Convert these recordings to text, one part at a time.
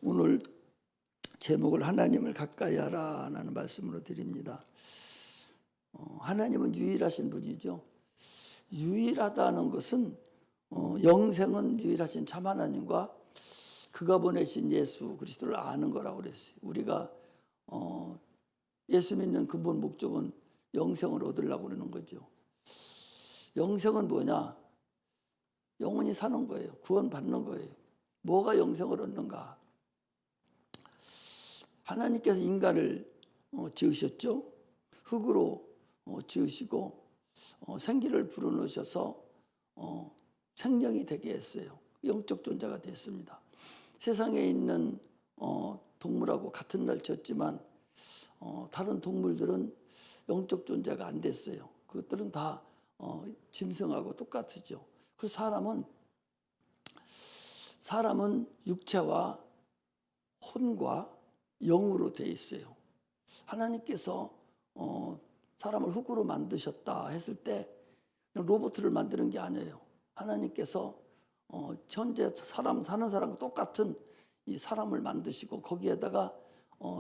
오늘 제목을 하나님을 가까이 하라는 말씀으로 드립니다. 하나님은 유일하신 분이죠. 유일하다는 것은 영생은 유일하신 참 하나님과 그가 보내신 예수 그리스도를 아는 거라고 그랬어요. 우리가 예수 믿는 근본 목적은 영생을 얻으려고 그러는 거죠. 영생은 뭐냐? 영원히 사는 거예요. 구원받는 거예요. 뭐가 영생을 얻는가? 하나님께서 인간을 지으셨죠. 흙으로 지으시고 생기를 불어넣으셔서 생명이 되게 했어요. 영적 존재가 됐습니다. 세상에 있는 동물하고 같은 날 지었지만 다른 동물들은 영적 존재가 안 됐어요. 그것들은 다 짐승하고 똑같으죠. 그래서 사람은 육체와 혼과 영으로 되어 있어요. 하나님께서 사람을 흙으로 만드셨다 했을 때 그냥 로봇을 만드는 게 아니에요. 하나님께서 현재 사람 사는 사람과 똑같은 이 사람을 만드시고 거기에다가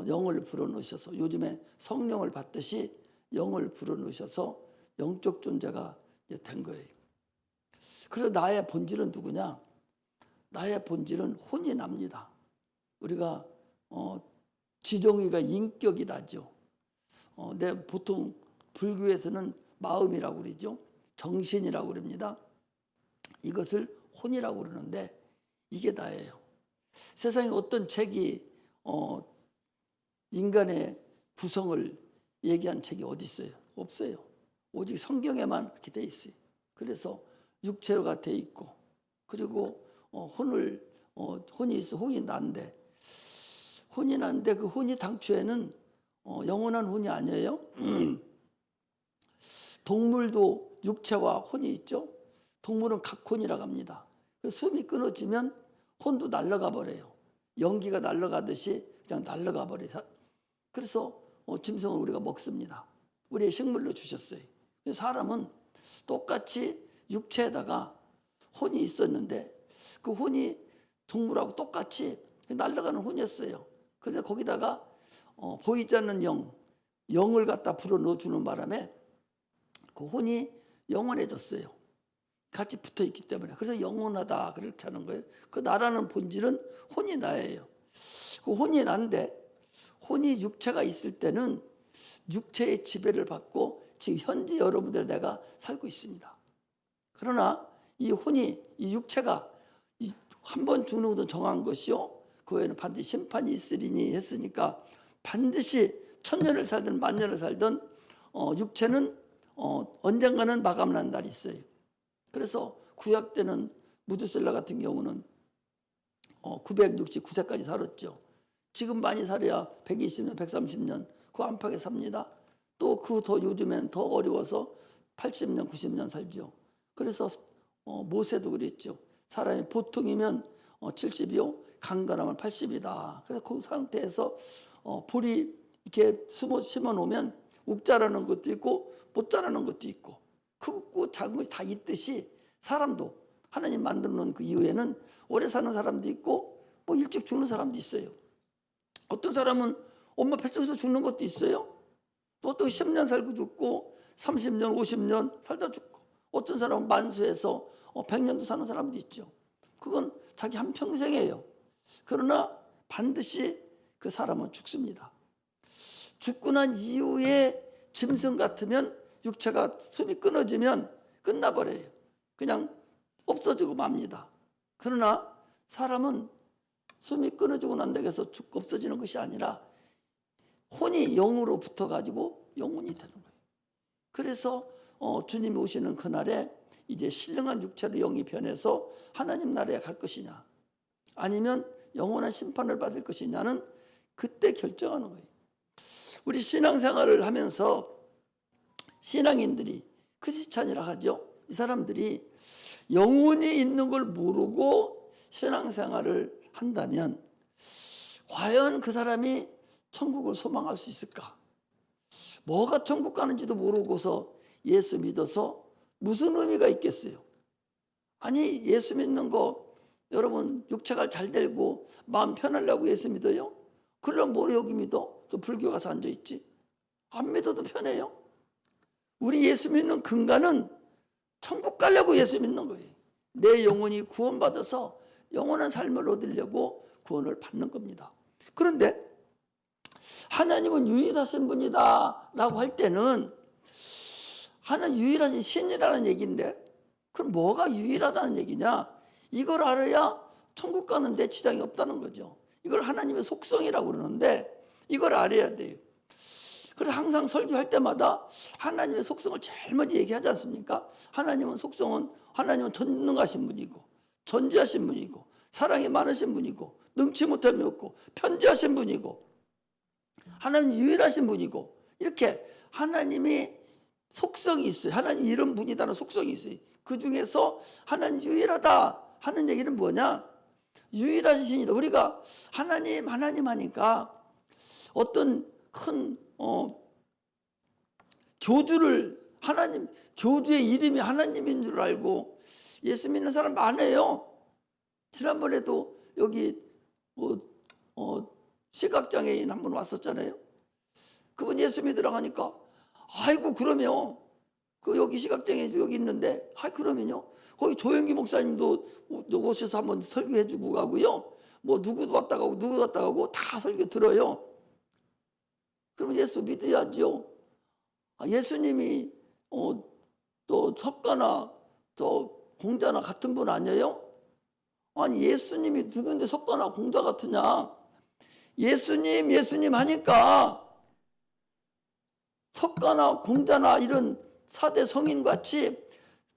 영을 불어넣으셔서 요즘에 성령을 받듯이 영을 불어넣으셔서 영적 존재가 된 거예요. 그래서 나의 본질은 누구냐? 나의 본질은 혼이 납니다. 우리가 지정의가 인격이 나죠. 보통 불교에서는 마음이라고 그러죠. 정신이라고 그럽니다. 이것을 혼이라고 그러는데 이게 나예요. 세상에 어떤 책이 인간의 구성을 얘기한 책이 어디 있어요? 없어요. 오직 성경에만 그렇게 돼 있어요. 그래서 육체가 돼 있고 그리고 혼이 있어. 혼이 난데 그 혼이 당초에는 영원한 혼이 아니에요. 동물도 육체와 혼이 있죠. 동물은 각혼이라고 합니다. 그래서 숨이 끊어지면 혼도 날아가 버려요. 연기가 날아가듯이 그냥 날아가 버려요. 그래서 짐승을 우리가 먹습니다. 우리의 식물로 주셨어요. 사람은 똑같이 육체에다가 혼이 있었는데 그 혼이 동물하고 똑같이 날아가는 혼이었어요. 그런데 거기다가 보이지 않는 영을 갖다 불어 넣어주는 바람에 그 혼이 영원해졌어요. 같이 붙어있기 때문에. 그래서 영원하다 그렇게 하는 거예요. 그 나라는 본질은 혼이 나예요. 그 혼이 난데 혼이 육체가 있을 때는 육체의 지배를 받고 지금 현재 여러분들 내가 살고 있습니다. 그러나 이 육체가 한 번 죽는 것도 정한 것이요. 그 후에는 반드시 심판이 있으리니 했으니까 반드시 1000년을 살든 10,000년을 살든 육체는 언젠가는 마감난 날이 있어요. 그래서 구약 때는 무두셀라 같은 경우는 969세까지 살았죠. 지금 많이 살아야 120년, 130년 그 안팎에 삽니다. 또 그 더 요즘엔 더 어려워서 80년, 90년 살죠. 그래서 모세도 그랬죠. 사람이 보통이면 70이요, 강건하면 80이다. 그래서 그 상태에서 볼이 이렇게 심어 놓으면 욱자라는 것도 있고 못 자라는 것도 있고 크고 작은 것이 다 있듯이 사람도 하나님 만들어 놓은 그 이후에는 오래 사는 사람도 있고 뭐 일찍 죽는 사람도 있어요. 어떤 사람은 엄마 뱃속에서 죽는 것도 있어요. 또 어떤 10년 살고 죽고 30년, 50년 살다 죽고 어떤 사람은 만수해서 100년도 사는 사람도 있죠. 그건 자기 한평생이에요. 그러나 반드시 그 사람은 죽습니다. 죽고 난 이후에 짐승 같으면 육체가 숨이 끊어지면 끝나버려요. 그냥 없어지고 맙니다. 그러나 사람은 숨이 끊어지고 난다고 해서 죽고 없어지는 것이 아니라 혼이 영으로 붙어가지고 영혼이 되는 거예요. 그래서 주님이 오시는 그날에 이제 신령한 육체로 영이 변해서 하나님 나라에 갈 것이냐 아니면 영원한 심판을 받을 것이냐는 그때 결정하는 거예요. 우리 신앙생활을 하면서 신앙인들이 크리스찬이라 하죠. 이 사람들이 영혼이 있는 걸 모르고 신앙생활을 한다면 과연 그 사람이 천국을 소망할 수 있을까? 뭐가 천국 가는지도 모르고서 예수 믿어서 무슨 의미가 있겠어요? 아니 예수 믿는 거 여러분 육체가 잘 되고 마음 편하려고 예수 믿어요? 그러면 뭘 여기 믿어? 또 불교 가서 앉아있지. 안 믿어도 편해요. 우리 예수 믿는 근간은 천국 가려고 예수 믿는 거예요. 내 영혼이 구원받아서 영원한 삶을 얻으려고 구원을 받는 겁니다. 그런데 하나님은 유일하신 분이다 라고 할 때는 하나님 유일하신 신이라는 얘기인데 그럼 뭐가 유일하다는 얘기냐? 이걸 알아야 천국 가는데 지장이 없다는 거죠. 이걸 하나님의 속성이라고 그러는데 이걸 알아야 돼요. 그래서 항상 설교할 때마다 하나님의 속성을 제일 먼저 얘기하지 않습니까? 하나님은 전능하신 분이고 전지하신 분이고 사랑이 많으신 분이고 능치 못함이 없고 편지하신 분이고 하나님 유일하신 분이고 이렇게 하나님이 속성이 있어요. 하나님 이런 분이다는 속성이 있어요. 그 중에서 하나님 유일하다 하는 얘기는 뭐냐? 유일하신 신이다. 우리가 하나님 하니까 어떤 큰 교주를 교주의 이름이 하나님인 줄 알고 예수 믿는 사람 많아요. 지난번에도 여기 시각장애인 한 분 왔었잖아요. 그분 예수 믿으라고 하니까 아이고 그러면 여기 시각장애인 여기 있는데 그러면요 거기 조영기 목사님도 오셔서 한번 설교해 주고 가고요. 뭐 누구도 왔다 가고 다 설교 들어요. 그러면 예수 믿어야죠. 예수님이 또 석가나 또 공자나 같은 분 아니에요? 아니 예수님이 누군데 석가나 공자 같으냐? 예수님 하니까 석가나 공자나 이런 4대 성인같이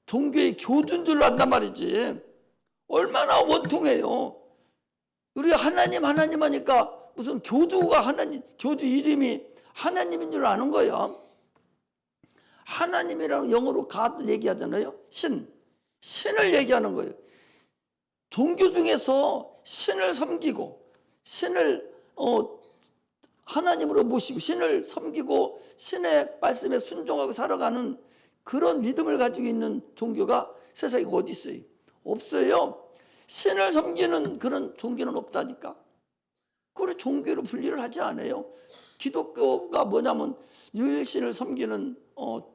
종교의 교주인 줄 안단 말이지. 얼마나 원통해요. 우리가 하나님 하니까 무슨 교주 이름이 하나님인 줄 아는 거야. 하나님이라는 영어로 God을 얘기하잖아요. 신을 얘기하는 거예요. 종교 중에서 신을 섬기고 신을 하나님으로 모시고 신을 섬기고 신의 말씀에 순종하고 살아가는 그런 믿음을 가지고 있는 종교가 세상에 어디 있어요? 없어요. 신을 섬기는 그런 종교는 없다니까. 그걸 종교로 분리를 하지 않아요. 기독교가 뭐냐면 유일신을 섬기는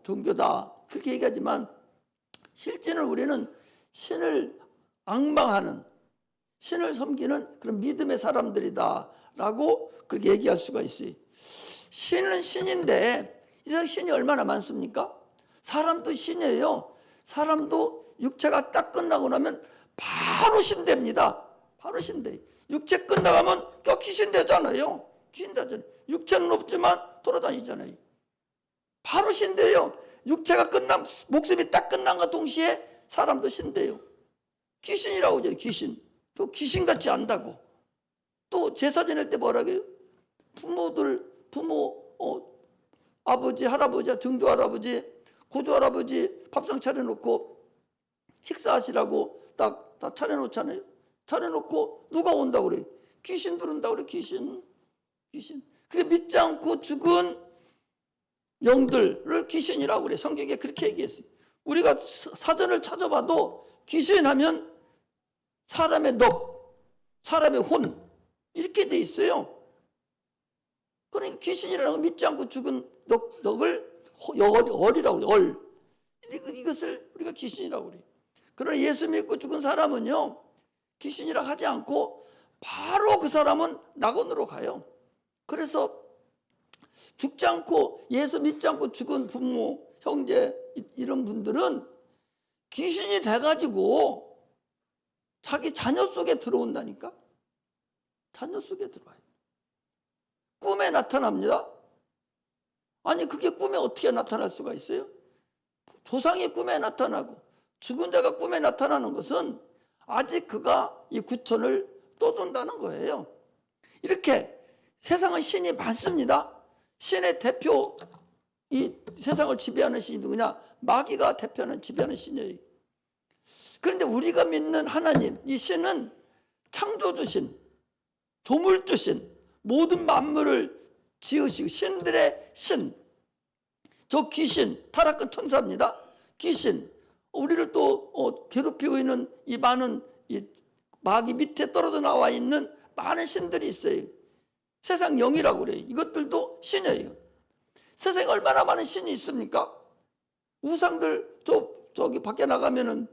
종교다 그렇게 얘기하지만 실제는 우리는 신을 앙망하는 신을 섬기는 그런 믿음의 사람들이다라고 그렇게 얘기할 수가 있어요. 신은 신인데 이 세상 신이 얼마나 많습니까? 사람도 신이에요. 사람도 육체가 딱 끝나고 나면 바로 신됩니다. 바로 신돼. 육체 끝나가면 귀신 되잖아요. 귀신 되잖아요. 육체는 없지만 돌아다니잖아요. 바로 신돼요. 육체가 목숨이 딱 끝난과 동시에 사람도 신돼요. 귀신이라고 하잖아요. 또 귀신같이 안다고. 또 제사 지낼 때 뭐라고 해요? 부모, 아버지, 할아버지, 증조 할아버지, 고조 할아버지 밥상 차려놓고 식사하시라고 딱 차려놓잖아요. 차려놓고 누가 온다고 그래요? 귀신 들은다고 그래요. 귀신. 그게 믿지 않고 죽은 영들을 귀신이라고 그래요. 성경에 그렇게 얘기했어요. 우리가 사전을 찾아봐도 귀신 하면 사람의 넋, 사람의 혼 이렇게 돼 있어요. 그러니까 귀신이라는 건 믿지 않고 죽은 넋을 얼이라고 그래요. 이것을 우리가 귀신이라고 그래요. 그러나 예수 믿고 죽은 사람은요 귀신이라 하지 않고 바로 그 사람은 낙원으로 가요. 그래서 죽지 않고 예수 믿지 않고 죽은 부모, 형제 이런 분들은 귀신이 돼가지고 자기 자녀 속에 들어온다니까. 자녀 속에 들어와요. 꿈에 나타납니다. 아니 그게 꿈에 어떻게 나타날 수가 있어요? 조상이 꿈에 나타나고 죽은 자가 꿈에 나타나는 것은 아직 그가 이 구천을 떠돈다는 거예요. 이렇게 세상은 신이 많습니다. 신의 대표, 이 세상을 지배하는 신이 누구냐? 마귀가 대표하는 지배하는 신이에요. 그런데 우리가 믿는 하나님, 이 신은 창조주신, 조물주신, 모든 만물을 지으시고 신들의 신, 저 귀신, 타락한 천사입니다. 귀신, 우리를 또 괴롭히고 있는 이 많은 이 마귀 밑에 떨어져 나와 있는 많은 신들이 있어요. 세상 영이라고 그래요. 이것들도 신이에요. 세상에 얼마나 많은 신이 있습니까? 우상들 저기 밖에 나가면은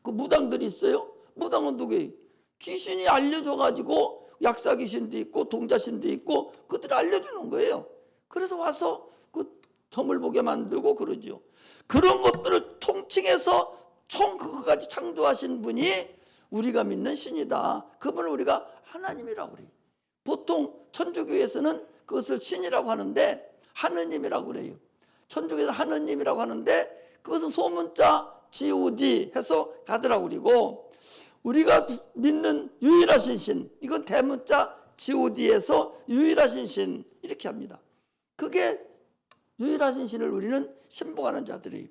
그 무당들이 있어요. 무당은 누구예요? 귀신이 알려줘가지고 약사 귀신도 있고 동자신도 있고 그들이 알려주는 거예요. 그래서 와서 그 점을 보게 만들고 그러죠. 그런 것들을 통칭해서 총 그거까지 창조하신 분이 우리가 믿는 신이다. 그분을 우리가 하나님이라고 그래요. 보통 천주교에서는 그것을 신이라고 하는데 하느님이라고 그래요. 천주교에서는 하느님이라고 하는데 그것은 소문자 God 해서 가더라고 그리고 우리가 믿는 유일하신 신, 이건 대문자 God에서 유일하신 신 이렇게 합니다. 그게 유일하신 신을 우리는 신봉하는 자들이에요.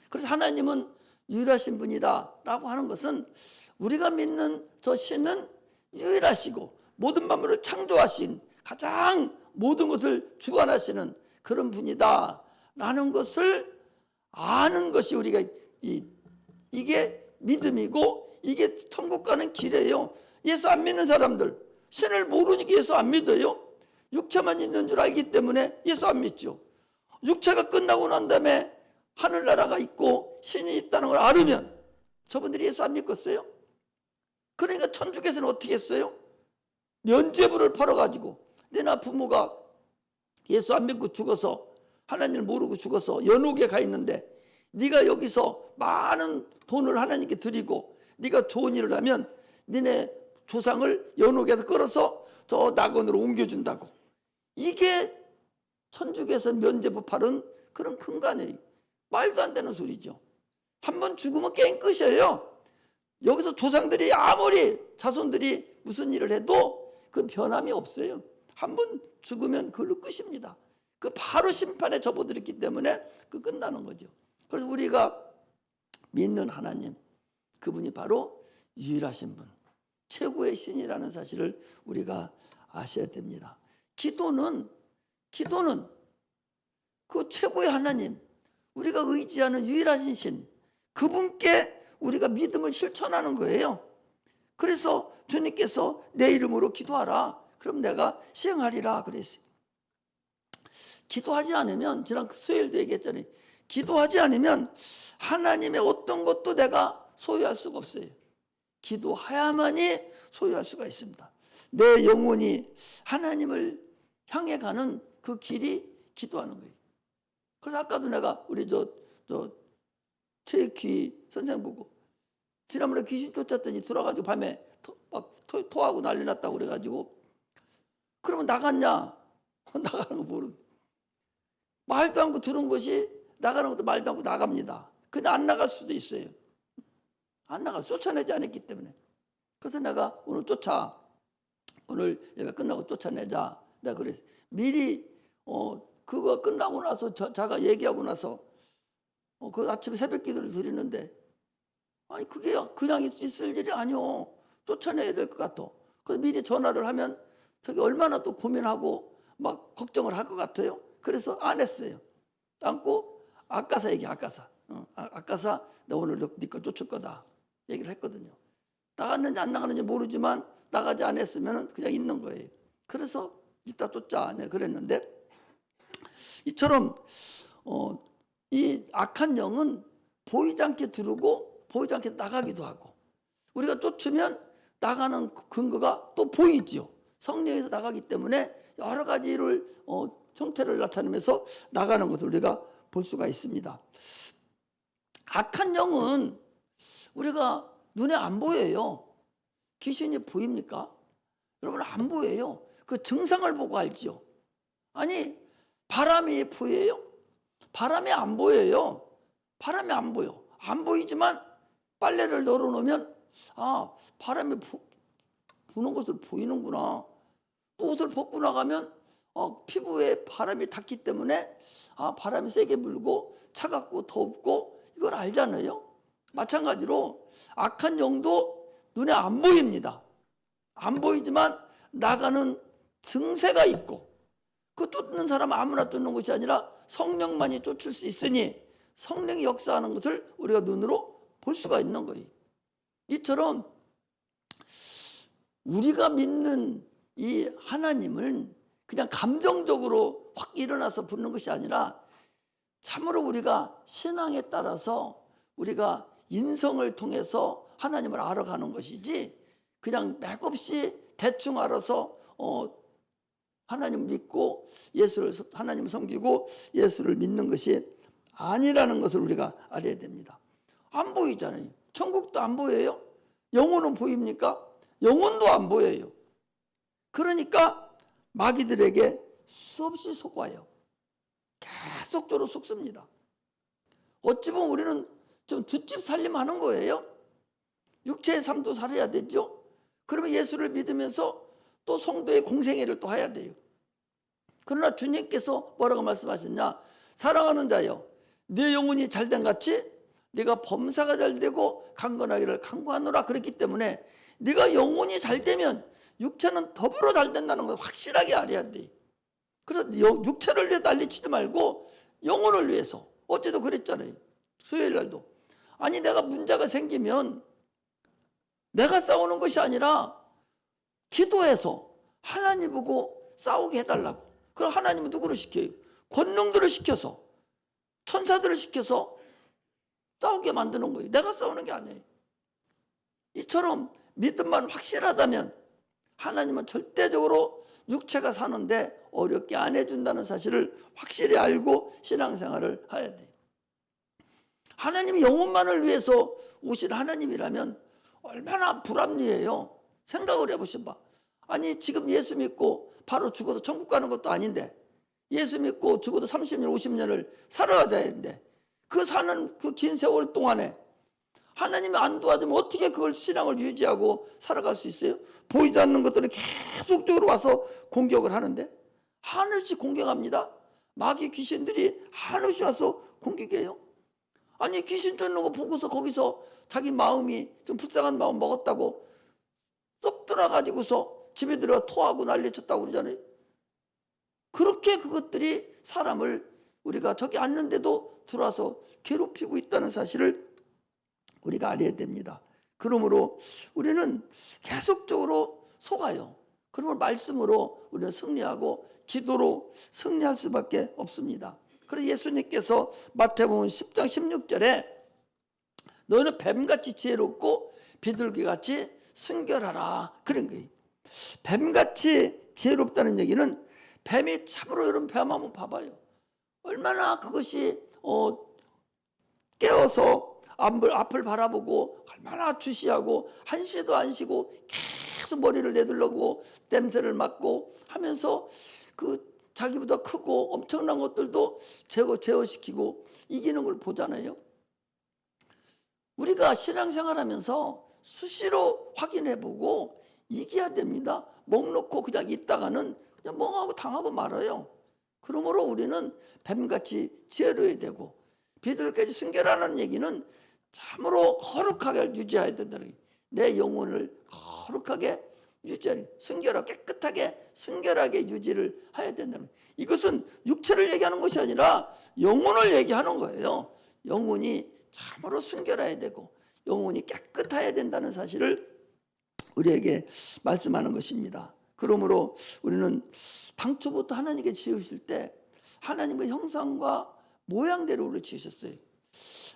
그래서 하나님은 유일하신 분이다 라고 하는 것은 우리가 믿는 저 신은 유일하시고 모든 만물을 창조하신 가장 모든 것을 주관하시는 그런 분이다 라는 것을 아는 것이 우리가 이게 믿음이고 이게 천국 가는 길이에요. 예수 안 믿는 사람들 신을 모르니까 예수 안 믿어요. 육체만 있는 줄 알기 때문에 예수 안 믿죠. 육체가 끝나고 난 다음에 하늘나라가 있고 신이 있다는 걸 알으면 저분들이 예수 안 믿겠어요? 그러니까 천주교에서는 어떻게 했어요? 면죄부를 팔아가지고 내나 부모가 예수 안 믿고 죽어서 하나님을 모르고 죽어서 연옥에 가 있는데 네가 여기서 많은 돈을 하나님께 드리고 네가 좋은 일을 하면 너네 조상을 연옥에서 끌어서 저 낙원으로 옮겨준다고. 이게 천주교에서 면죄부 팔은 그런 근간이에요. 말도 안 되는 소리죠. 한번 죽으면 게임 끝이에요. 여기서 조상들이 아무리 자손들이 무슨 일을 해도 그 변함이 없어요. 한번 죽으면 그걸로 끝입니다. 그 바로 심판에 접어들었기 때문에 그 끝나는 거죠. 그래서 우리가 믿는 하나님, 그분이 바로 유일하신 분, 최고의 신이라는 사실을 우리가 아셔야 됩니다. 기도는 그 최고의 하나님, 우리가 의지하는 유일하신 신, 그분께 우리가 믿음을 실천하는 거예요. 그래서 주님께서 내 이름으로 기도하라. 그럼 내가 시행하리라 그랬어요. 기도하지 않으면 지난 수요일도 얘기했잖아요. 기도하지 않으면 하나님의 어떤 것도 내가 소유할 수가 없어요. 기도해야만이 소유할 수가 있습니다. 내 영혼이 하나님을 향해 가는 그 길이 기도하는 거예요. 그래서 아까도 내가 우리 최기 선생 보고 지난번에 귀신 쫓았더니 들어가지고 밤에 막 토하고 난리 났다고 그래가지고 그러면 나갔냐? 나가는 거 모르는 말도 않고 들은 것이 나가는 것도 말도 않고 나갑니다. 근데 안 나갈 수도 있어요. 안 나가 쫓아내지 않았기 때문에. 그래서 내가 오늘 예배 끝나고 쫓아내자. 내가 그랬어요. 미리 그거 끝나고 나서 자가 얘기하고 나서 그 아침에 새벽 기도를 드리는데 아니 그게 그냥 있을 일이 아니오. 쫓아내야 될 것 같아. 그래서 미리 전화를 하면 저기 얼마나 또 고민하고 막 걱정을 할 것 같아요. 그래서 안 했어요. 않고 아까사 얘기 아까사 나 오늘 네 거 쫓을 거다 얘기를 했거든요. 나갔는지 안 나갔는지 모르지만 나가지 않았으면 그냥 있는 거예요. 그래서 이따 쫓자 내가 그랬는데 이처럼 이 악한 영은 보이지 않게 들어오고 보이지 않게 나가기도 하고 우리가 쫓으면 나가는 근거가 또 보이죠. 성령에서 나가기 때문에 여러 가지를 형태를 나타내면서 나가는 것을 우리가 볼 수가 있습니다. 악한 영은 우리가 눈에 안 보여요. 귀신이 보입니까? 여러분 안 보여요. 그 증상을 보고 알죠. 아니 바람이 보여요? 바람이 안 보여요. 바람이 안 보여. 안 보이지만 빨래를 널어놓으면 바람이 부는 것을 보이는구나. 또 옷을 벗고 나가면 피부에 바람이 닿기 때문에 바람이 세게 불고 차갑고 덥고 이걸 알잖아요. 마찬가지로 악한 영도 눈에 안 보입니다. 안 보이지만 나가는 증세가 있고 그 쫓는 사람 아무나 쫓는 것이 아니라 성령만이 쫓을 수 있으니 성령이 역사하는 것을 우리가 눈으로 볼 수가 있는 거예요. 이처럼 우리가 믿는 이 하나님을 그냥 감정적으로 확 일어나서 붙는 것이 아니라 참으로 우리가 신앙에 따라서 우리가 인성을 통해서 하나님을 알아가는 것이지, 그냥 맥없이 대충 알아서 하나님 믿고 하나님 섬기고 예수를 믿는 것이 아니라는 것을 우리가 알아야 됩니다. 안 보이잖아요. 천국도 안 보여요. 영혼은 보입니까? 영혼도 안 보여요. 그러니까 마귀들에게 수없이 속아요. 계속적으로 속습니다. 어찌 보면 우리는 좀 뒷집 살림하는 거예요. 육체의 삶도 살아야 되죠. 그러면 예수를 믿으면서 또 성도의 공생애를 또 해야 돼요. 그러나 주님께서 뭐라고 말씀하셨냐? 사랑하는 자여, 네 영혼이 잘된 같이 네가 범사가 잘되고 강건하기를 간구하노라. 그랬기 때문에 네가 영혼이 잘되면 육체는 더불어 잘된다는 걸 확실하게 알아야 돼. 그래서 육체를 위해 난리치지 말고 영혼을 위해서. 어제도 그랬잖아요. 수요일 날도. 아니, 내가 문제가 생기면 내가 싸우는 것이 아니라 기도해서 하나님 보고 싸우게 해달라고. 그럼 하나님은 누구를 시켜요? 권능들을 시켜서, 천사들을 시켜서 싸우게 만드는 거예요. 내가 싸우는 게 아니에요. 이처럼 믿음만 확실하다면 하나님은 절대적으로 육체가 사는데 어렵게 안 해준다는 사실을 확실히 알고 신앙생활을 해야 돼요. 하나님이 영혼만을 위해서 오신 하나님이라면 얼마나 불합리해요. 생각을 해보셔봐. 아니, 지금 예수 믿고 바로 죽어서 천국 가는 것도 아닌데, 예수 믿고 죽어도 30년 50년을 살아야 되는데, 그 사는 그 긴 세월 동안에 하나님이 안 도와주면 어떻게 그걸 신앙을 유지하고 살아갈 수 있어요? 보이지 않는 것들은 계속적으로 와서 공격을 하는데, 한없이 공격합니다. 마귀 귀신들이 한없이 와서 공격해요. 아니, 귀신 쫓는 거 보고서 거기서 자기 마음이 좀 불쌍한 마음 먹었다고 쏙 들어가지고서 집에 들어가 토하고 난리쳤다고 그러잖아요. 그렇게 그것들이 사람을 우리가 저기 앉는데도 들어와서 괴롭히고 있다는 사실을 우리가 알아야 됩니다. 그러므로 우리는 계속적으로 속아요. 그러므로 말씀으로 우리는 승리하고 기도로 승리할 수밖에 없습니다. 그래서 예수님께서 마태복음 10장 16절에 너는 뱀같이 지혜롭고 비둘기같이 순결하라, 그런 거예요. 뱀같이 지혜롭다는 얘기는, 뱀이 참으로, 여러분 뱀 한번 봐봐요. 얼마나 그것이 깨어서 앞을 바라보고 얼마나 주시하고 한시도 안 쉬고 계속 머리를 내둘러고 냄새를 맡고 하면서 그 자기보다 크고 엄청난 것들도 제어시키고 이기는 걸 보잖아요. 우리가 신앙생활하면서 수시로 확인해보고 이겨야 됩니다. 목 놓고 그냥 있다가는 그냥 멍하고 당하고 말아요. 그러므로 우리는 뱀같이 지혜로워야 되고, 비둘기까지 순결하라는 얘기는 참으로 거룩하게 유지해야 된다는 거예요. 내 영혼을 거룩하게 유지하는, 순결하게 깨끗하게 순결하게 유지를 해야 된다는 거예요. 이것은 육체를 얘기하는 것이 아니라 영혼을 얘기하는 거예요. 영혼이 참으로 순결해야 되고 영혼이 깨끗해야 된다는 사실을 우리에게 말씀하는 것입니다. 그러므로 우리는 당초부터 하나님께 지으실 때 하나님의 형상과 모양대로 우리를 지으셨어요.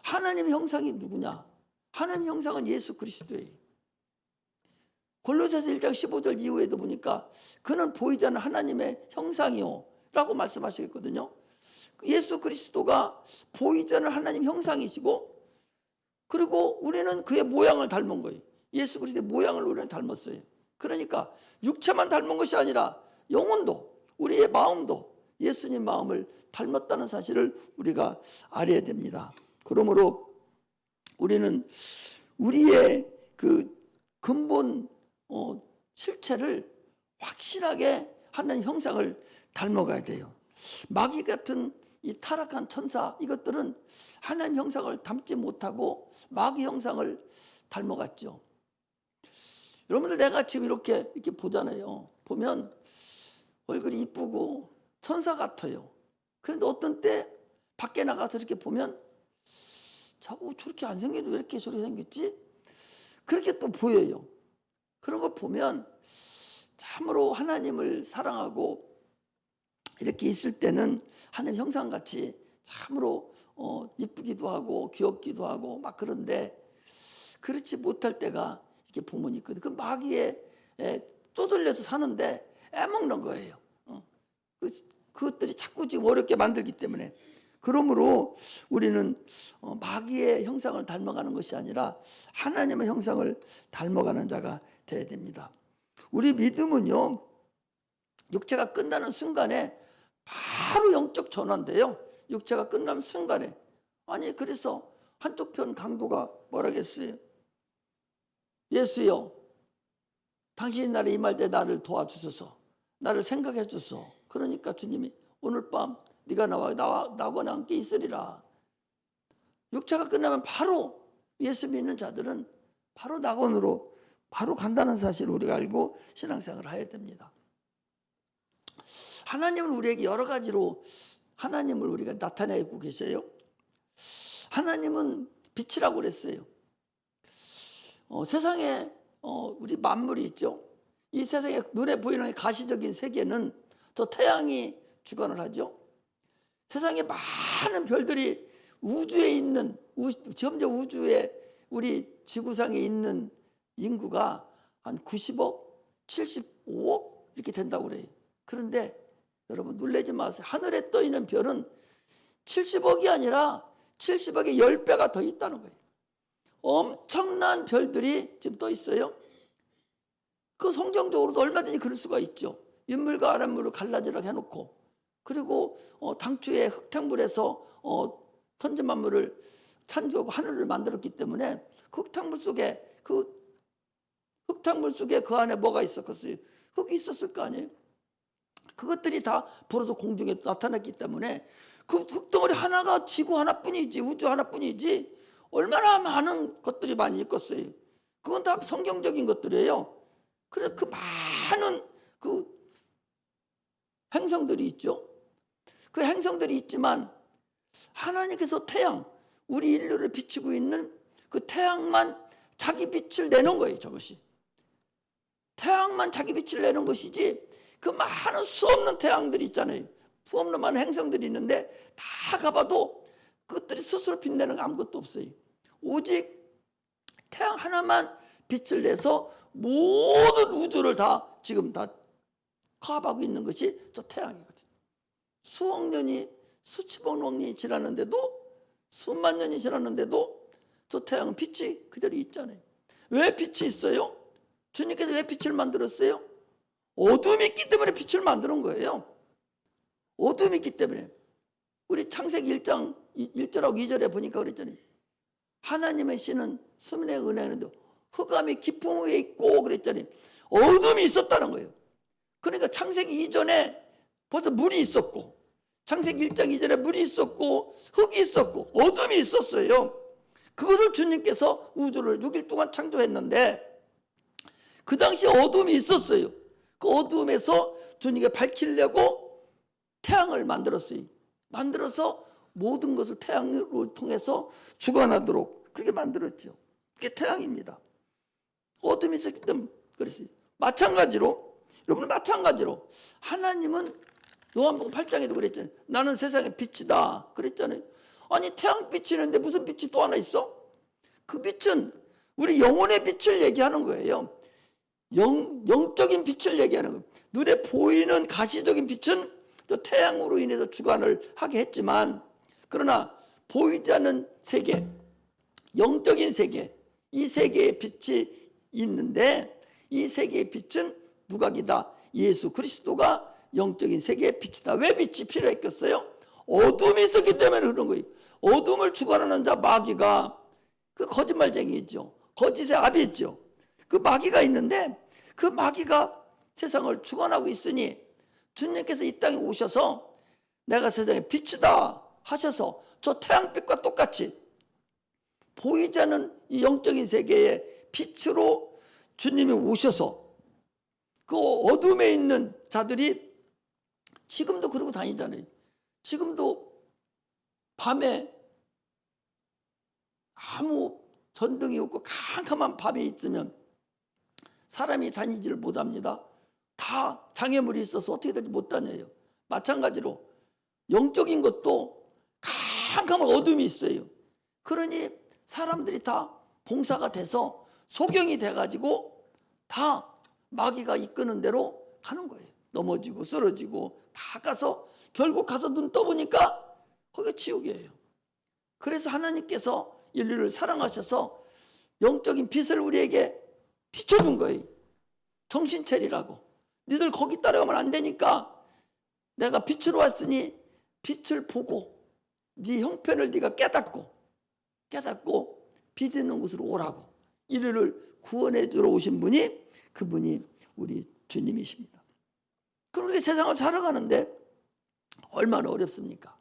하나님의 형상이 누구냐? 하나님의 형상은 예수 그리스도예요. 골로새서 1장 15절 이후에도 보니까 그는 보이지 않는 하나님의 형상이요 라고 말씀하시겠거든요. 예수 그리스도가 보이지 않는 하나님 형상이시고, 그리고 우리는 그의 모양을 닮은 거예요. 예수 그리스도의 모양을 우리는 닮았어요. 그러니까 육체만 닮은 것이 아니라 영혼도, 우리의 마음도 예수님 마음을 닮았다는 사실을 우리가 알아야 됩니다. 그러므로 우리는 우리의 그 근본 실체를 확실하게 하나님 형상을 닮아가야 돼요. 마귀 같은 이 타락한 천사, 이것들은 하나님 형상을 닮지 못하고 마귀 형상을 닮아갔죠. 여러분들, 내가 지금 이렇게 보잖아요. 보면 얼굴이 이쁘고 천사 같아요. 그런데 어떤 때 밖에 나가서 이렇게 보면 저거 저렇게 안 생겼는데 왜 이렇게 저렇게 생겼지? 그렇게 또 보여요. 그런 걸 보면 참으로 하나님을 사랑하고 이렇게 있을 때는 하나님 형상같이 참으로 이쁘기도 하고 귀엽기도 하고 막 그런데 그렇지 못할 때가 이렇게 보면 있거든. 그 마귀에 쪼들려서 사는데 애먹는 거예요. 그것들이 자꾸 지금 어렵게 만들기 때문에. 그러므로 우리는 마귀의 형상을 닮아가는 것이 아니라 하나님의 형상을 닮아가는 자가 되어야 됩니다. 우리 믿음은요, 육체가 끝나는 순간에 바로 영적 전환돼요. 육체가 끝나는 순간에. 아니 그래서 한쪽 편 강도가 뭐라겠어요? 예수여, 당신이 나를 임할 때 나를 도와주소서, 나를 생각해 주소서. 그러니까 주님이 오늘 밤 네가 나와 함께 있으리라. 육체가 끝나면 바로 예수 믿는 자들은 바로 낙원으로 바로 간다는 사실을 우리가 알고 신앙생활을 해야 됩니다. 하나님은 우리에게 여러 가지로 하나님을 우리가 나타내고 계세요. 하나님은 빛이라고 그랬어요. 세상에 우리 만물이 있죠. 이 세상에 눈에 보이는 가시적인 세계는 저 태양이 주관을 하죠. 세상에 많은 별들이 우주에 있는 점점 우주에 우리 지구상에 있는 인구가 한 90억, 75억 이렇게 된다고 그래요. 그런데 여러분 놀라지 마세요. 하늘에 떠 있는 별은 70억이 아니라 70억의 10배가 더 있다는 거예요. 엄청난 별들이 지금 떠 있어요. 그 성경적으로도 얼마든지 그럴 수가 있죠. 윤물과 아랫물을 갈라지라고 해놓고, 그리고 당초에 흙탕물에서 천지만물을 창조하고 하늘을 만들었기 때문에 그 흙탕물 속에 그 안에 뭐가 있었겠어요? 흙이 있었을 거 아니에요. 그것들이 다 불어서 공중에 나타났기 때문에 그 흙덩어리 하나가 지구 하나뿐이지, 우주 하나뿐이지 얼마나 많은 것들이 많이 있겠어요. 그건 다 성경적인 것들이에요. 그래서 그 많은 그 행성들이 있죠. 그 행성들이 있지만 하나님께서 태양, 우리 인류를 비추고 있는 그 태양만 자기 빛을 내는 거예요. 저것이 태양만 자기 빛을 내는 것이지, 그 많은 수없는 태양들이 있잖아요. 수없는 많은 행성들이 있는데 다 가봐도 그것들이 스스로 빛내는 거 아무것도 없어요. 오직 태양 하나만 빛을 내서 모든 우주를 다 지금 다 커버하고 있는 것이 저 태양이거든요. 수억 년이, 수십억 년이 지났는데도, 수만 년이 지났는데도 저 태양은 빛이 그대로 있잖아요. 왜 빛이 있어요? 주님께서 왜 빛을 만들었어요? 어둠이 있기 때문에 빛을 만드는 거예요. 어둠이 있기 때문에. 우리 창세기 1장 1절하고 2절에 보니까 그랬잖아요. 하나님의 씨는 수민의 은혜는데 흑암이 깊음 위에 있고 그랬잖아요. 어둠이 있었다는 거예요. 그러니까 창세기 이전에 벌써 물이 있었고, 창세기 1장 이전에 물이 있었고, 흙이 있었고, 어둠이 있었어요. 그것을 주님께서 우주를 6일 동안 창조했는데 그 당시 어둠이 있었어요. 그 어둠에서 주님께 밝히려고 태양을 만들었어요. 만들어서 모든 것을 태양을 통해서 주관하도록 그렇게 만들었죠. 그게 태양입니다. 어둠이 있었기 때문에 그랬어요. 여러분 마찬가지로 하나님은 요한복음 8장에도 그랬잖아요. 나는 세상의 빛이다 그랬잖아요. 아니 태양빛이 있는데 무슨 빛이 또 하나 있어? 그 빛은 우리 영혼의 빛을 얘기하는 거예요. 영적인 빛을 얘기하는 거예요. 눈에 보이는 가시적인 빛은 또 태양으로 인해서 주관을 하게 했지만, 그러나 보이지 않는 세계, 영적인 세계, 이 세계의 빛이 있는데 이 세계의 빛은 누각이다. 예수 그리스도가 영적인 세계의 빛이다. 왜 빛이 필요했겠어요? 어둠이 있었기 때문에 그런 거예요. 어둠을 주관하는 자 마귀가 그 거짓말쟁이죠. 거짓의 아비죠. 그 마귀가 있는데 그 마귀가 세상을 주관하고 있으니 주님께서 이 땅에 오셔서 내가 세상의 빛이다 하셔서 저 태양빛과 똑같이 보이지 않는 이 영적인 세계의 빛으로 주님이 오셔서 그 어둠에 있는 자들이 지금도 그러고 다니잖아요. 지금도 밤에 아무 전등이 없고 캄캄한 밤에 있으면 사람이 다니지를 못합니다. 다 장애물이 있어서 어떻게 될지 못 다녀요. 마찬가지로 영적인 것도 캄캄한 어둠이 있어요. 그러니 사람들이 다 봉사가 돼서 소경이 돼가지고 다 마귀가 이끄는 대로 가는 거예요. 넘어지고 쓰러지고 다 가서 결국 가서 눈 떠보니까 거기가 지옥이에요. 그래서 하나님께서 인류를 사랑하셔서 영적인 빛을 우리에게 비춰준 거예요. 정신 차리라고. 니들 거기 따라가면 안 되니까 내가 빛으로 왔으니 빛을 보고 네 형편을 네가 깨닫고 빛 있는 곳으로 오라고. 인류를 구원해 주러 오신 분이 그분이 우리 주님이십니다. 그렇게 세상을 살아가는데 얼마나 어렵습니까?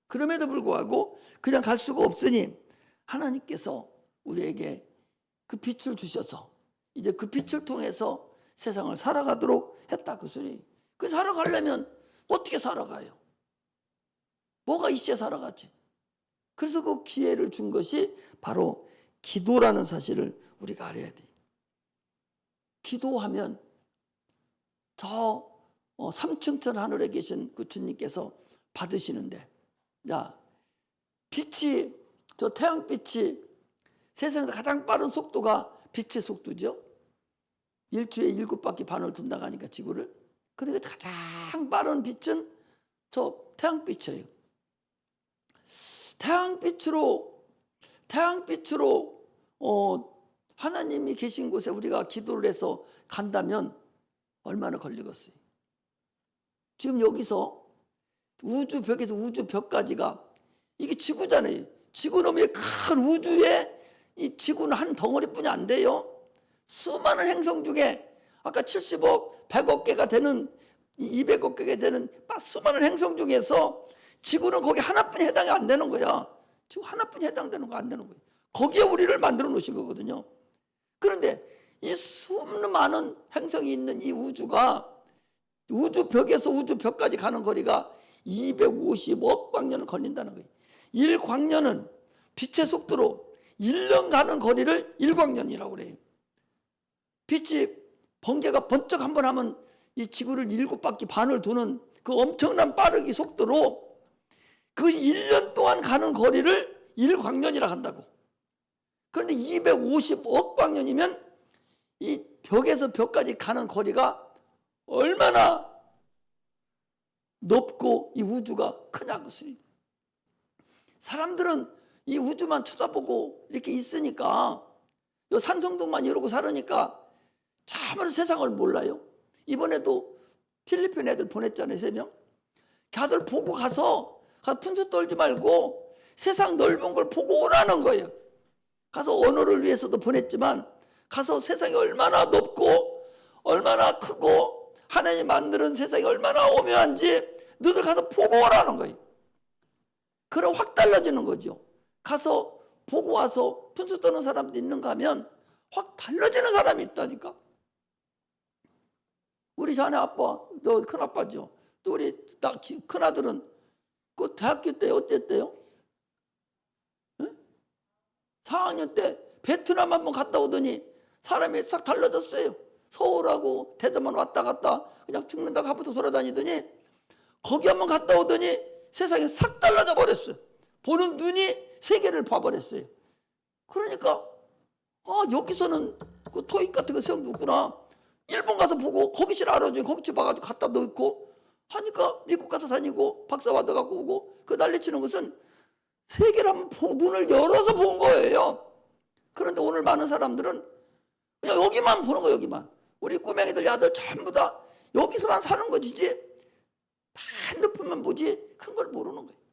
그럼에도 불구하고 그냥 갈 수가 없으니 하나님께서 우리에게 그 빛을 주셔서 이제 그 빛을 통해서 세상을 살아가도록 했다 그 소리. 그 살아가려면 어떻게 살아가요? 뭐가 있어야 살아가지? 그래서 그 기회를 준 것이 바로 기도라는 사실을 우리가 알아야 돼요. 기도하면 저 3층천 하늘에 계신 그 주님께서 받으시는데, 자, 빛이, 저 태양빛이 세상에서 가장 빠른 속도가 빛의 속도죠. 일주에 7바퀴 반을 돈다고 하니까 지구를. 그러니까 가장 빠른 빛은 저 태양빛이에요. 태양빛으로 하나님이 계신 곳에 우리가 기도를 해서 간다면 얼마나 걸리겠어요? 지금 여기서 우주벽에서 우주벽까지가 이게 지구잖아요. 지구 너머의 큰 우주에 이 지구는 한 덩어리뿐이 안 돼요. 수많은 행성 중에 아까 70억, 100억 개가 되는 200억 개가 되는 수많은 행성 중에서 지구는 거기 하나뿐이 해당이 안 되는 거야. 지구 하나뿐이 해당되는 거 안 되는 거예요. 거기에 우리를 만들어 놓으신 거거든요. 그런데 이 수많은 많은 행성이 있는 이 우주가 우주벽에서 우주벽까지 가는 거리가 250억 광년을 걸린다는 거예요. 1광년은 빛의 속도로 1년 가는 거리를 1광년이라고 그래요. 빛이 번개가 번쩍 한번 하면 이 지구를 7바퀴 반을 도는 그 엄청난 빠르기 속도로 그 1년 동안 가는 거리를 1광년이라 한다고. 그런데 250억 광년이면 이 벽에서 벽까지 가는 거리가 얼마나 높고 이 우주가 크냐고. 사람들은 이 우주만 쳐다보고 이렇게 있으니까, 요 산성동만 이러고 살으니까 참으로 세상을 몰라요. 이번에도 필리핀 애들 보냈잖아요, 3명. 걔들 보고 가서 분수 떨지 말고 세상 넓은 걸 보고 오라는 거예요. 가서 언어를 위해서도 보냈지만 가서 세상이 얼마나 높고 얼마나 크고 하나님이 만드는 세상이 얼마나 오묘한지 너희들 가서 보고 오라는 거예요. 그럼 확 달라지는 거죠. 가서 보고 와서 분수 떠는 사람도 있는가 하면 확 달라지는 사람이 있다니까. 우리 자네 아빠, 너 큰아빠죠. 또 우리 큰아들은 그 대학교 때 어땠대요? 응? 4학년 때 베트남 한번 갔다 오더니 사람이 싹 달라졌어요. 서울하고 대전만 왔다 갔다 그냥 죽는다고 하면서 돌아다니더니 거기 한번 갔다 오더니 세상이 싹 달라져 버렸어요. 보는 눈이 세계를 봐버렸어요. 그러니까 여기서는 그 토익 같은 거 시험 듣구나. 일본 가서 보고 거기실 알아줘요. 거기실 봐가지고 갖다 넣고 하니까 미국 가서 다니고 박사 받아갖고 오고 그 난리치는 것은 세계를 한번 눈을 열어서 본 거예요. 그런데 오늘 많은 사람들은 그냥 여기만 보는 거예요. 여기만. 우리 꼬맹이들 야들 전부 다 여기서만 사는 거지 핸드폰만 보지 큰 걸 모르는 거예요.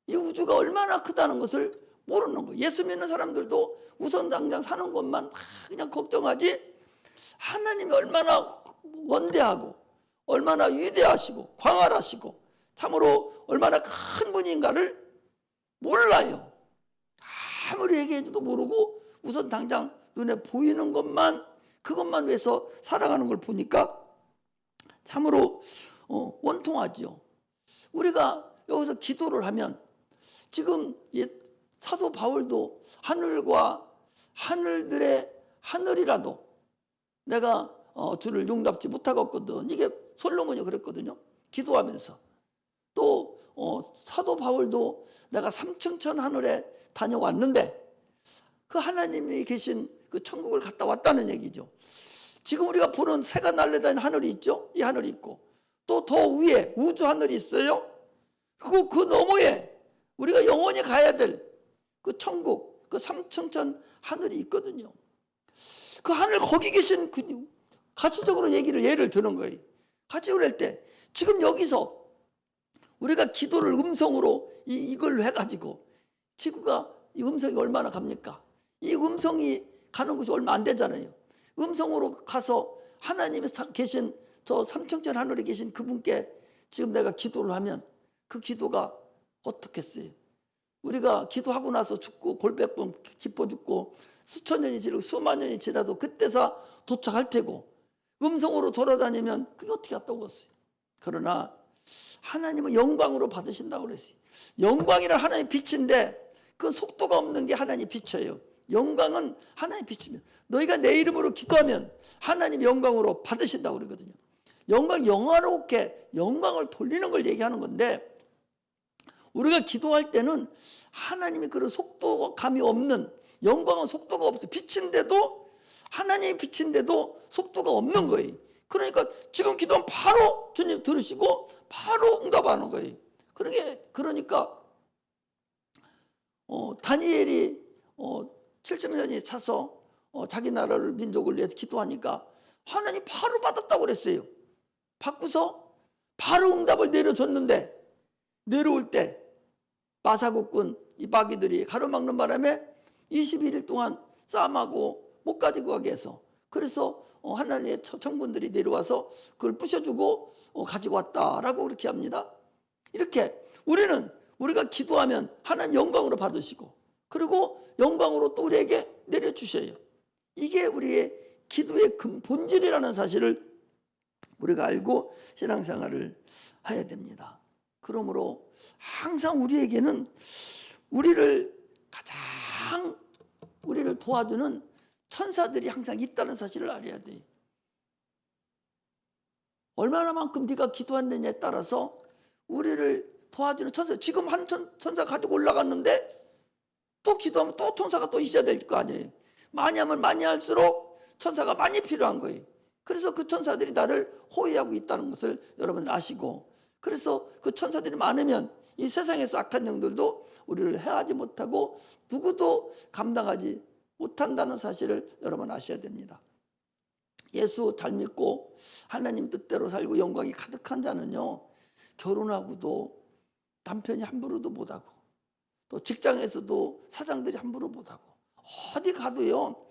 이 우주가 얼마나 크다는 것을 모르는 거예요. 예수 믿는 사람들도 우선 당장 사는 것만 그냥 걱정하지 하나님이 얼마나 원대하고 얼마나 위대하시고 광활하시고 참으로 얼마나 큰 분인가를 몰라요. 아무리 얘기해줘도 모르고 우선 당장 눈에 보이는 것만 그것만 위해서 살아가는 걸 보니까 참으로 원통하죠. 우리가 여기서 기도를 하면 지금 사도 바울도 하늘과 하늘들의 하늘이라도 내가 주를 용납지 못하겠거든. 이게 솔로몬이 그랬거든요. 기도하면서. 또 사도 바울도 내가 삼층천 하늘에 다녀왔는데 그 하나님이 계신 그 천국을 갔다 왔다는 얘기죠. 지금 우리가 보는 새가 날아다니는 하늘이 있죠. 이 하늘이 있고 또 더 위에 우주 하늘이 있어요. 그리고 그 너머에 우리가 영원히 가야 될 그 천국, 그 삼층천 하늘이 있거든요. 그 하늘 거기 계신 그 가시적으로 예를 드는 거예요. 가지고 할 때 지금 여기서 우리가 기도를 음성으로 이걸로 해가지고 지구가 이 음성이 얼마나 갑니까? 이 음성이 가는 것이 얼마 안 되잖아요. 음성으로 가서 하나님이 계신 저 삼층천 하늘에 계신 그분께 지금 내가 기도를 하면 그 기도가 어떻겠어요? 우리가 기도하고 나서 죽고 골백번 깊어 죽고 수천 년이 지나고 수만 년이 지나도 그때서 도착할 테고 음성으로 돌아다니면 그게 어떻게 갔다고 했어요? 그러나 하나님은 영광으로 받으신다고 그랬어요. 영광이란 하나님의 빛인데 그 속도가 없는 게 하나님의 빛이에요. 영광은 하나님의 빛이면 너희가 내 이름으로 기도하면 하나님 영광으로 받으신다고 그러거든요. 영화롭게 영광을 돌리는 걸 얘기하는 건데 우리가 기도할 때는 하나님이 그런 속도감이 없는 영광은 속도가 없어. 빛인데도 하나님의 빛인데도 속도가 없는 거예요. 그러니까 지금 기도하면 바로 주님 들으시고 바로 응답하는 거예요. 그러니까 다니엘이 70년이 차서 자기 나라를 민족을 위해서 기도하니까 하나님 바로 받았다고 그랬어요. 받고서 바로 응답을 내려줬는데 내려올 때 마사국군 이 마귀들이 가로막는 바람에 21일 동안 싸움하고 못 가지고 가게 해서 그래서 하나님의 천군들이 내려와서 그걸 부셔주고 가지고 왔다라고 그렇게 합니다. 이렇게 우리가 기도하면 하나님 영광으로 받으시고 그리고 영광으로 또 우리에게 내려주셔요. 이게 우리의 기도의 본질이라는 사실을 우리가 알고 신앙생활을 해야 됩니다. 그러므로 항상 우리에게는 우리를 도와주는 천사들이 항상 있다는 사실을 알아야 돼. 얼마나만큼 네가 기도했느냐에 따라서 우리를 도와주는 천사, 지금 한 천사 가지고 올라갔는데 또 기도하면 또 천사가 또 있어야 될 거 아니에요. 많이 하면 많이 할수록 천사가 많이 필요한 거예요. 그래서 그 천사들이 나를 호위하고 있다는 것을 여러분 아시고 그래서 그 천사들이 많으면 이 세상에서 악한 영들도 우리를 해하지 못하고 누구도 감당하지 못한다는 사실을 여러분 아셔야 됩니다. 예수 잘 믿고 하나님 뜻대로 살고 영광이 가득한 자는요 결혼하고도 남편이 함부로도 못하고 또 직장에서도 사장들이 함부로 못하고 어디 가도요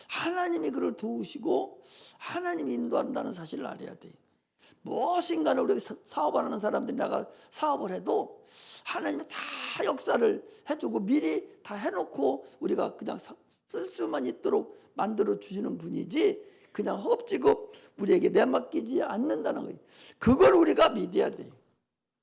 하나님이 그를 도우시고 하나님이 인도한다는 사실을 알아야 돼요. 무엇인가를 우리가 사업하는 사람들이 나가 사업을 해도 하나님이 다 역사를 해주고 미리 다 해놓고 우리가 그냥 쓸 수만 있도록 만들어 주시는 분이지 그냥 허겁지겁 우리에게 내맡기지 않는다는 거예요. 그걸 우리가 믿어야 돼요.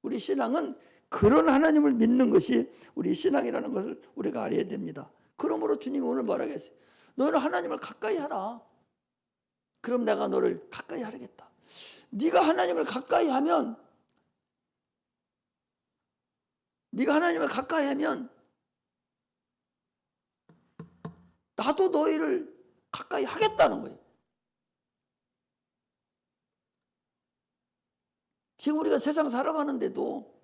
우리 신앙은 그런 하나님을 믿는 것이 우리 신앙이라는 것을 우리가 알아야 됩니다. 그러므로 주님이 오늘 뭐라고 했어요? 너는 하나님을 가까이 하라. 그럼 내가 너를 가까이 하겠다. 네가 하나님을 가까이 하면 나도 너희를 가까이 하겠다는 거예요. 지금 우리가 세상 살아가는데도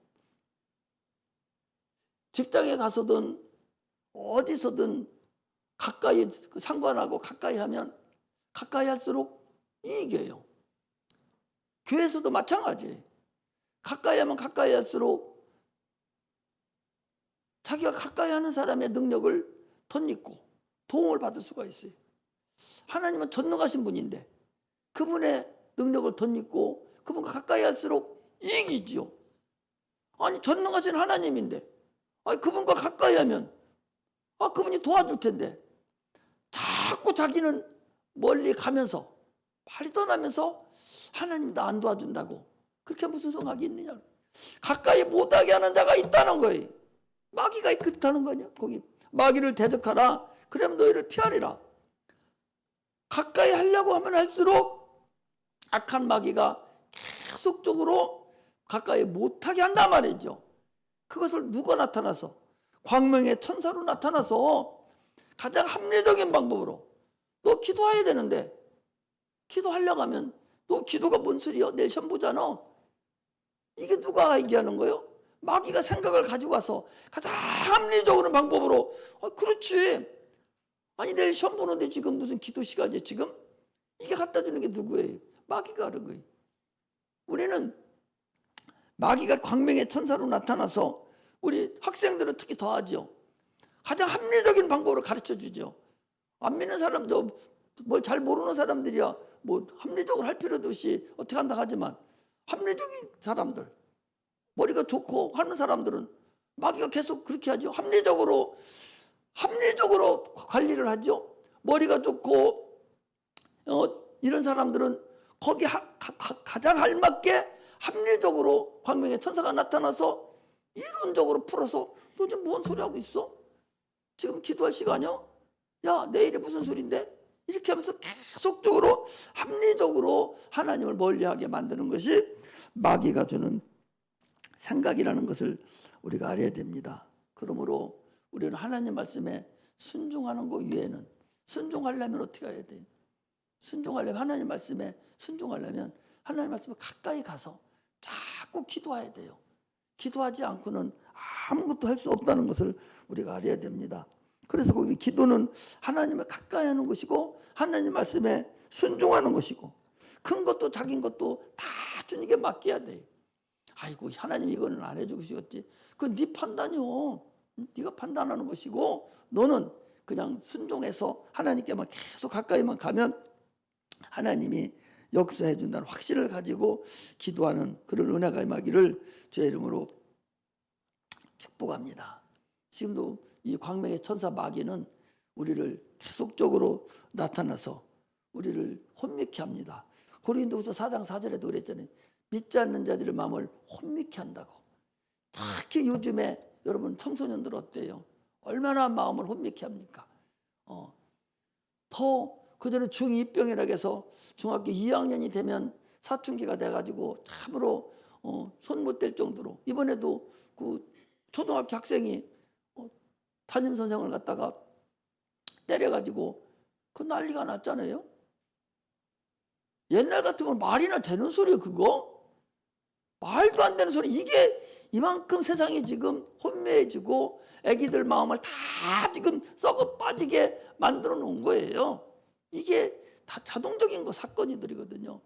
직장에 가서든 어디서든 가까이 상관하고 가까이 하면 가까이 할수록 이익이에요. 교회에서도 마찬가지예요. 가까이 하면 가까이 할수록 자기가 가까이 하는 사람의 능력을 덧입고 도움을 받을 수가 있어요. 하나님은 전능하신 분인데 그분의 능력을 덧입고 그분과 가까이 할수록 이익이지요. 아니 전능하신 하나님인데 그분과 가까이 하면 그분이 도와줄 텐데 자꾸 자기는 멀리 가면서 발이 떠나면서 하나님 나 안 도와준다고 그렇게 무슨 생각이 있느냐. 가까이 못하게 하는 자가 있다는 거예요. 마귀가 그렇다는 거냐. 거기 마귀를 대적하라. 그러면 너희를 피하리라. 가까이 하려고 하면 할수록 악한 마귀가 계속적으로 가까이 못하게 한단 말이죠. 그것을 누가 나타나서 광명의 천사로 나타나서 가장 합리적인 방법으로 너 기도해야 되는데 기도하려고 하면 너 기도가 뭔 소리야? 내일 시험 보잖아. 이게 누가 얘기하는 거예요? 마귀가 생각을 가지고 와서 가장 합리적으로 방법으로 그렇지. 아니 내일 시험 보는데 지금 무슨 기도 시간이야 지금? 이게 갖다 주는 게 누구예요? 마귀가 하는 거예요. 우리는 마귀가 광명의 천사로 나타나서 우리 학생들은 특히 더하죠. 가장 합리적인 방법으로 가르쳐 주죠. 안 믿는 사람도 뭘 잘 모르는 사람들이야 뭐 합리적으로 할 필요도 없이 어떻게 한다 하지만 합리적인 사람들 머리가 좋고 하는 사람들은 마귀가 계속 그렇게 하죠. 합리적으로 관리를 하죠. 머리가 좋고 이런 사람들은 거기 가장 알맞게 합리적으로 광명의 천사가 나타나서 이론적으로 풀어서 너 지금 뭔 소리 하고 있어? 지금 기도할 시간이야? 야 내일이 무슨 소리인데? 이렇게 하면서 계속적으로 합리적으로 하나님을 멀리하게 만드는 것이 마귀가 주는 생각이라는 것을 우리가 알아야 됩니다. 그러므로 우리는 하나님 말씀에 순종하는 것 외에는 순종하려면 어떻게 해야 돼요? 순종하려면 하나님 말씀에 순종하려면 하나님 말씀에 가까이 가서 자꾸 기도해야 돼요. 기도하지 않고는 아무것도 할 수 없다는 것을 우리가 알아야 됩니다. 그래서 거기 기도는 하나님을 가까이 하는 것이고 하나님 말씀에 순종하는 것이고 큰 것도 작은 것도 다 주님께 맡겨야 돼요. 아이고 하나님 이거는 안 해주시겠지. 그건 네 판단이요. 네가 판단하는 것이고 너는 그냥 순종해서 하나님께만 계속 가까이만 가면 하나님이 역사해 준다는 확신을 가지고 기도하는 그런 은혜가 임하기를 주의 이름으로 축복합니다. 지금도 이 광명의 천사 마귀는 우리를 계속적으로 나타나서 우리를 혼미케 합니다. 고린도후서 4장 4절에도 그랬잖아요. 믿지 않는 자들의 마음을 혼미케 한다고. 특히 요즘에 여러분 청소년들 어때요? 얼마나 마음을 혼미케 합니까? 더 그들은 중2병이라고 해서 중학교 2학년이 되면 사춘기가 돼가지고 참으로 손 못 댈 정도로 이번에도 그 초등학교 학생이 담임선생을 갖다가 때려가지고 그 난리가 났잖아요. 옛날 같으면 말이나 되는 소리예요 그거? 말도 안 되는 소리. 이게 이만큼 세상이 지금 혼미해지고 애기들 마음을 다 지금 썩어 빠지게 만들어 놓은 거예요. 이게 다 자동적인 사건이들이거든요.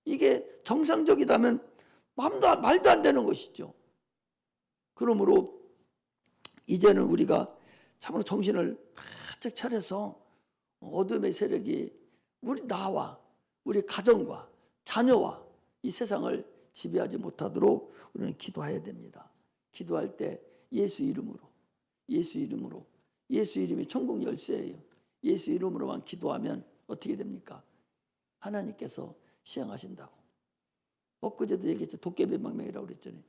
이게 정상적이다면 말도 안 되는 것이죠. 그러므로 이제는 우리가 참으로 정신을 바짝 차려서 어둠의 세력이 나와 우리 가정과 자녀와 이 세상을 지배하지 못하도록 우리는 기도해야 됩니다. 기도할 때 예수 이름으로 예수 이름이 천국 열쇠예요. 예수 이름으로만 기도하면 어떻게 됩니까? 하나님께서 시행하신다고. 엊그제도 얘기했죠. 도깨비 방맹이라고 그랬잖아요.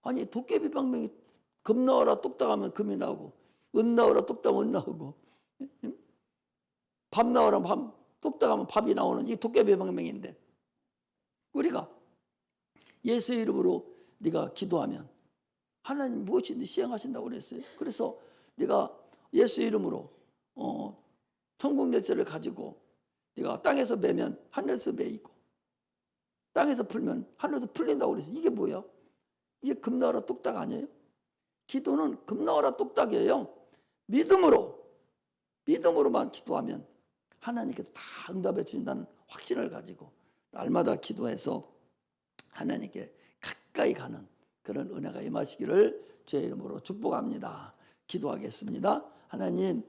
아니 도깨비 방맹이 금 나와라 똑딱 하면 금이 나오고 은 나와라 똑딱 하면 은 나오고 밥 나와라 똑딱 하면 밥이 나오는 이 도깨비 방맹인데 우리가 예수 이름으로 네가 기도하면 하나님 무엇이든지 시행하신다고 그랬어요. 그래서 네가 예수 이름으로 천국 열쇠를 가지고 네가 땅에서 매면 하늘에서 매이고 땅에서 풀면 하늘에서 풀린다고 그랬어요. 이게 뭐야? 이게 금 나와라 똑딱 아니에요? 기도는 금 나와라 똑딱이에요. 믿음으로만 기도하면 하나님께서 다 응답해 주신다는 확신을 가지고 날마다 기도해서 하나님께 가까이 가는 그런 은혜가 임하시기를 주의 이름으로 축복합니다. 기도하겠습니다. 하나님